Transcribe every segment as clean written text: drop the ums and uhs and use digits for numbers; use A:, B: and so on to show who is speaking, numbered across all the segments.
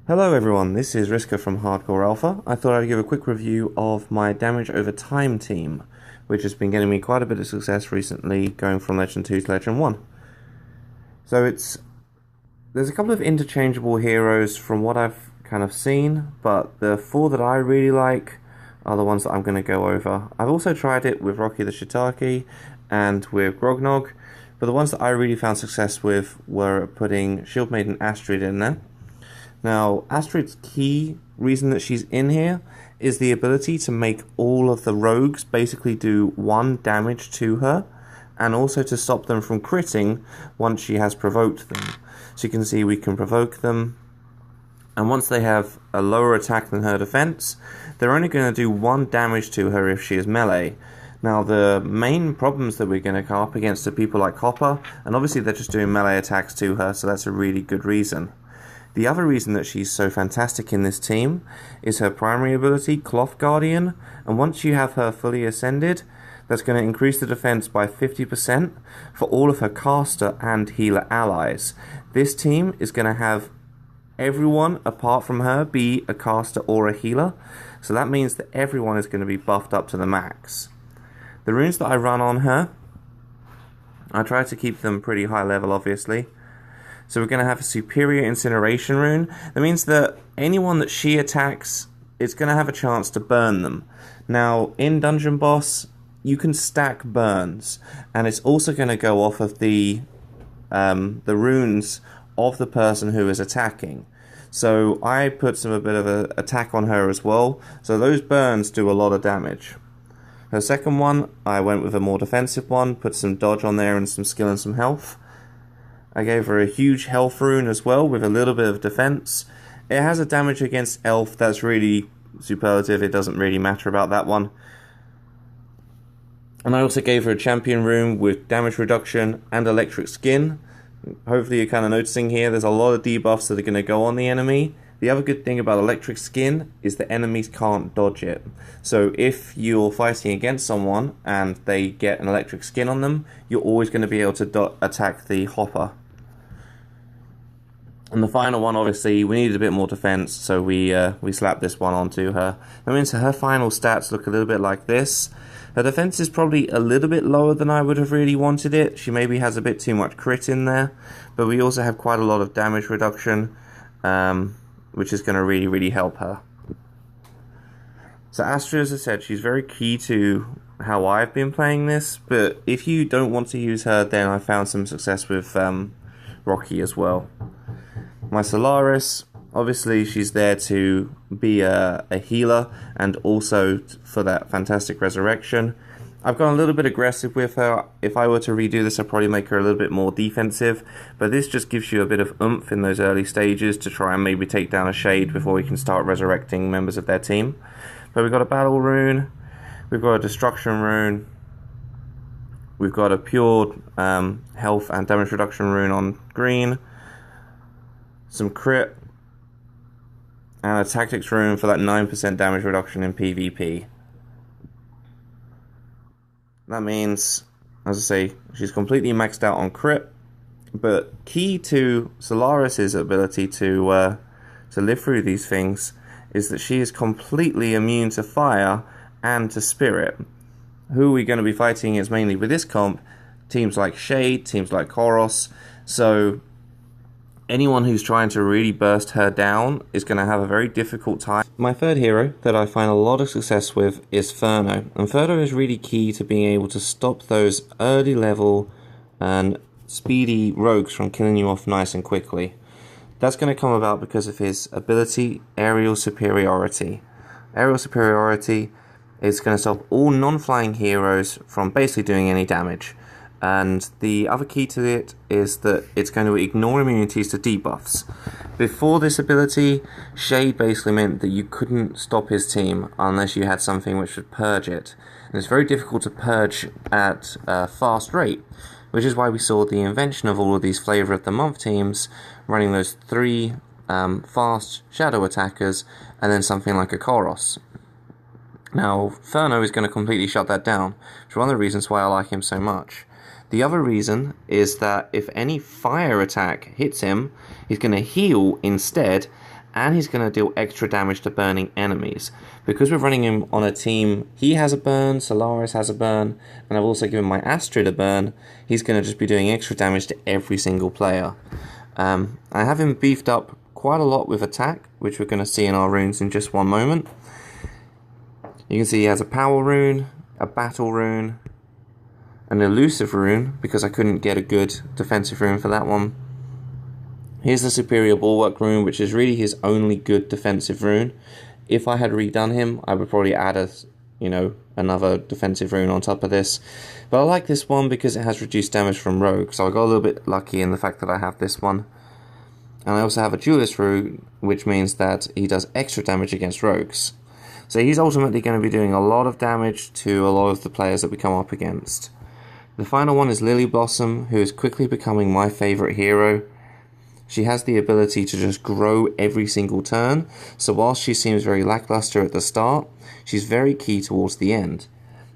A: Hello everyone, this is Riska from Hardcore Alpha. I thought I'd give a quick review of my damage over time team, which has been getting me quite a bit of success recently, going from Legend 2 to Legend 1. So there's a couple of interchangeable heroes from what I've kind of seen, but the four that I really like are the ones that I'm going to go over. I've also tried it with Rocky the Shiitake and with Grognog, but the ones that I really found success with were putting Shield Maiden Astrid in there. Now, Astrid's key reason that she's in here is the ability to make all of the rogues basically do 1 damage to her, and also to stop them from critting once she has provoked them. So you can see we can provoke them, and once they have a lower attack than her defense, they're only going to do 1 damage to her if she is melee. Now, the main problems that we're going to come up against are people like Hopper, and obviously they're just doing melee attacks to her, so that's a really good reason. The other reason that she's so fantastic in this team is her primary ability, Cloth Guardian, and once you have her fully ascended, that's going to increase the defense by 50% for all of her caster and healer allies. This team is going to have everyone apart from her be a caster or a healer, so that means that everyone is going to be buffed up to the max. The runes that I run on her, I try to keep them pretty high level, obviously. So we're going to have a superior incineration rune. That means that anyone that she attacks, it's going to have a chance to burn them. Now, in Dungeon Boss, you can stack burns, and it's also going to go off of the runes of the person who is attacking. So I put a bit of an attack on her as well, so those burns do a lot of damage. Her second one, I went with a more defensive one, put some dodge on there and some skill and some health. I gave her a huge health rune as well with a little bit of defense. It has a damage against elf that's really superlative, it doesn't really matter about that one. And I also gave her a champion rune with damage reduction and electric skin. Hopefully you're kind of noticing here there's a lot of debuffs that are going to go on the enemy. The other good thing about electric skin is that enemies can't dodge it. So if you're fighting against someone and they get an electric skin on them, you're always going to be able to attack the Hopper. And the final one, obviously, we needed a bit more defense, so we slapped this one onto her. That means her final stats look a little bit like this. Her defense is probably a little bit lower than I would have really wanted it. She maybe has a bit too much crit in there, but we also have quite a lot of damage reduction, which is going to really, really help her. So Astrid, as I said, she's very key to how I've been playing this, but if you don't want to use her, then I found some success with Rocky as well. My Solaris, obviously she's there to be a healer and also for that fantastic resurrection. I've gone a little bit aggressive with her. If I were to redo this, I'd probably make her a little bit more defensive, but this just gives you a bit of oomph in those early stages to try and maybe take down a Shade before we can start resurrecting members of their team. But we've got a battle rune, we've got a destruction rune, we've got a pure health and damage reduction rune on green, some crit, and a tactics rune for that 9% damage reduction in PvP. That means, as I say, she's completely maxed out on crit, but key to Solaris' ability to live through these things is that she is completely immune to fire and to spirit. Who we're going to be fighting is mainly with this comp, teams like Shade, teams like Koros, so anyone who's trying to really burst her down is going to have a very difficult time. My third hero that I find a lot of success with is Furno. And Furno is really key to being able to stop those early level and speedy rogues from killing you off nice and quickly. That's going to come about because of his ability, Aerial Superiority. Aerial Superiority is going to stop all non-flying heroes from basically doing any damage. And the other key to it is that it's going to ignore immunities to debuffs. Before this ability, Shade basically meant that you couldn't stop his team unless you had something which would purge it. And it's very difficult to purge at a fast rate, which is why we saw the invention of all of these Flavor of the Month teams running those 3 fast shadow attackers and then something like a Koros. Now, Furno is going to completely shut that down, which is one of the reasons why I like him so much. The other reason is that if any fire attack hits him, he's going to heal instead, and he's going to deal extra damage to burning enemies. Because we're running him on a team, he has a burn, Solaris has a burn, and I've also given my Astrid a burn. He's going to just be doing extra damage to every single player. I have him beefed up quite a lot with attack, which we're going to see in our runes in just one moment. You can see he has a power rune, a battle rune, an elusive rune, because I couldn't get a good defensive rune for that one. Here's the superior bulwark rune, which is really his only good defensive rune. If I had redone him, I would probably add another defensive rune on top of this. But I like this one because it has reduced damage from rogue, so I got a little bit lucky in the fact that I have this one. And I also have a duelist rune, which means that he does extra damage against rogues. So he's ultimately going to be doing a lot of damage to a lot of the players that we come up against. The final one is Lily Blossom, who is quickly becoming my favourite hero. She has the ability to just grow every single turn, so whilst she seems very lackluster at the start, she's very key towards the end.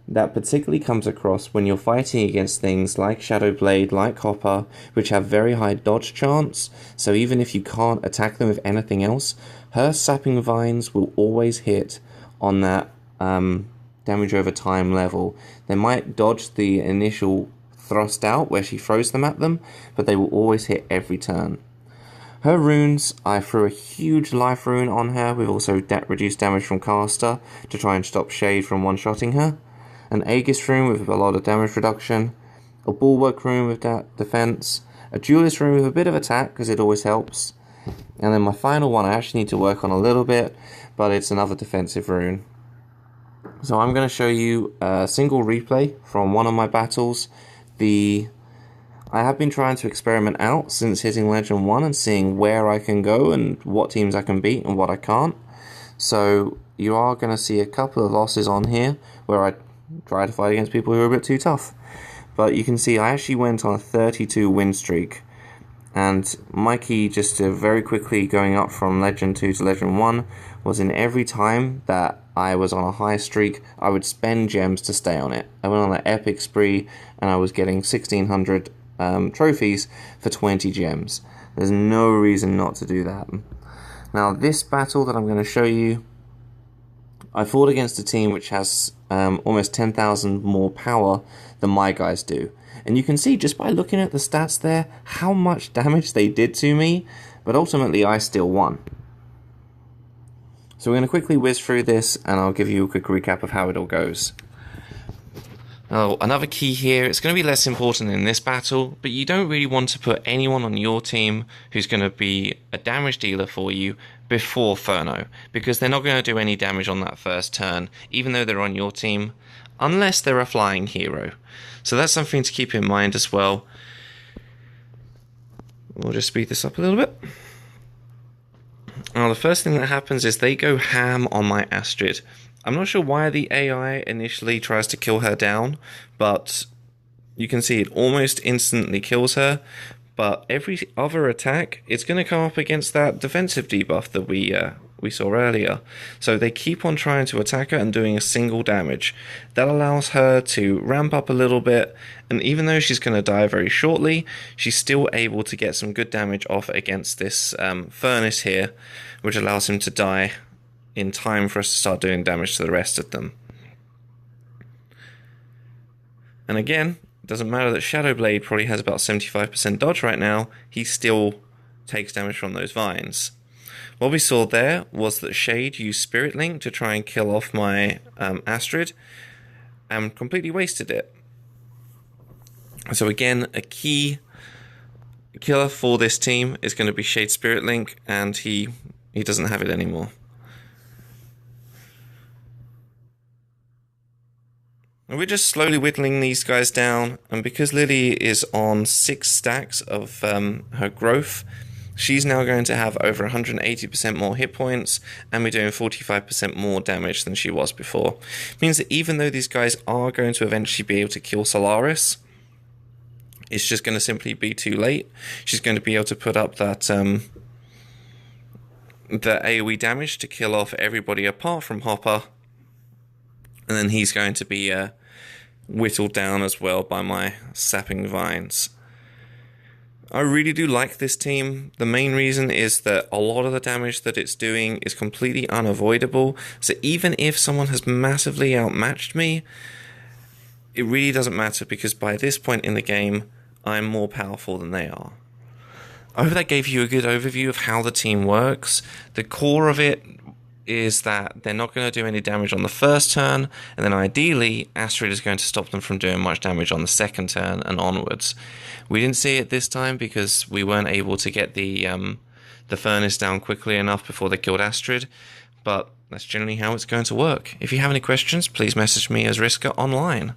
A: That particularly comes across when you're fighting against things like Shadowblade, like Hopper, which have very high dodge chance, so even if you can't attack them with anything else, her sapping vines will always hit on that damage over time level. They might dodge the initial thrust out where she throws them at them, but they will always hit every turn. Her runes, I threw a huge life rune on her with also reduced damage from caster to try and stop Shade from one-shotting her. An Aegis rune with a lot of damage reduction. A bulwark rune with that defense. A duelist rune with a bit of attack because it always helps. And then my final one I actually need to work on a little bit, but it's another defensive rune. So I'm going to show you a single replay from one of my battles. I have been trying to experiment out since hitting Legend 1 and seeing where I can go and what teams I can beat and what I can't. So you are going to see a couple of losses on here where I try to fight against people who are a bit too tough. But you can see I actually went on a 32 win streak. And my key just to very quickly going up from Legend 2 to Legend 1 was in every time that I was on a high streak, I would spend gems to stay on it. I went on an epic spree and I was getting 1600 trophies for 20 gems. There's no reason not to do that. Now this battle that I'm going to show you, I fought against a team which has almost 10,000 more power than my guys do. And you can see just by looking at the stats there how much damage they did to me, but ultimately I still won. So we're going to quickly whiz through this and I'll give you a quick recap of how it all goes. Now, another key here, it's going to be less important in this battle, but you don't really want to put anyone on your team who's going to be a damage dealer for you before Furno, because they're not going to do any damage on that first turn, even though they're on your team, unless they're a flying hero. So that's something to keep in mind as well. We'll just speed this up a little bit. Now, the first thing that happens is they go ham on my Astrid. I'm not sure why the AI initially tries to kill her down, but you can see it almost instantly kills her. But every other attack, it's going to come up against that defensive debuff that we saw earlier. So they keep on trying to attack her and doing a single damage. That allows her to ramp up a little bit, and even though she's going to die very shortly, she's still able to get some good damage off against this furnace here, which allows him to die in time for us to start doing damage to the rest of them. And again, it doesn't matter that Shadowblade probably has about 75% dodge right now, he still takes damage from those vines. What we saw there was that Shade used Spirit Link to try and kill off my Astrid and completely wasted it. So again, a key killer for this team is going to be Shade Spirit Link, and he doesn't have it anymore. And we're just slowly whittling these guys down, and because Lily is on 6 stacks of her growth, she's now going to have over 180% more hit points, and we're doing 45% more damage than she was before. It means that even though these guys are going to eventually be able to kill Solaris, it's just going to simply be too late. She's going to be able to put up that the AoE damage to kill off everybody apart from Hopper, and then he's going to be whittled down as well by my sapping vines. I really do like this team. The main reason is that a lot of the damage that it's doing is completely unavoidable. So even if someone has massively outmatched me, it really doesn't matter because by this point in the game, I'm more powerful than they are. I hope that gave you a good overview of how the team works. The core of it is that they're not going to do any damage on the first turn, and then ideally, Astrid is going to stop them from doing much damage on the second turn and onwards. We didn't see it this time because we weren't able to get the furnace down quickly enough before they killed Astrid, but that's generally how it's going to work. If you have any questions, please message me as Riska online.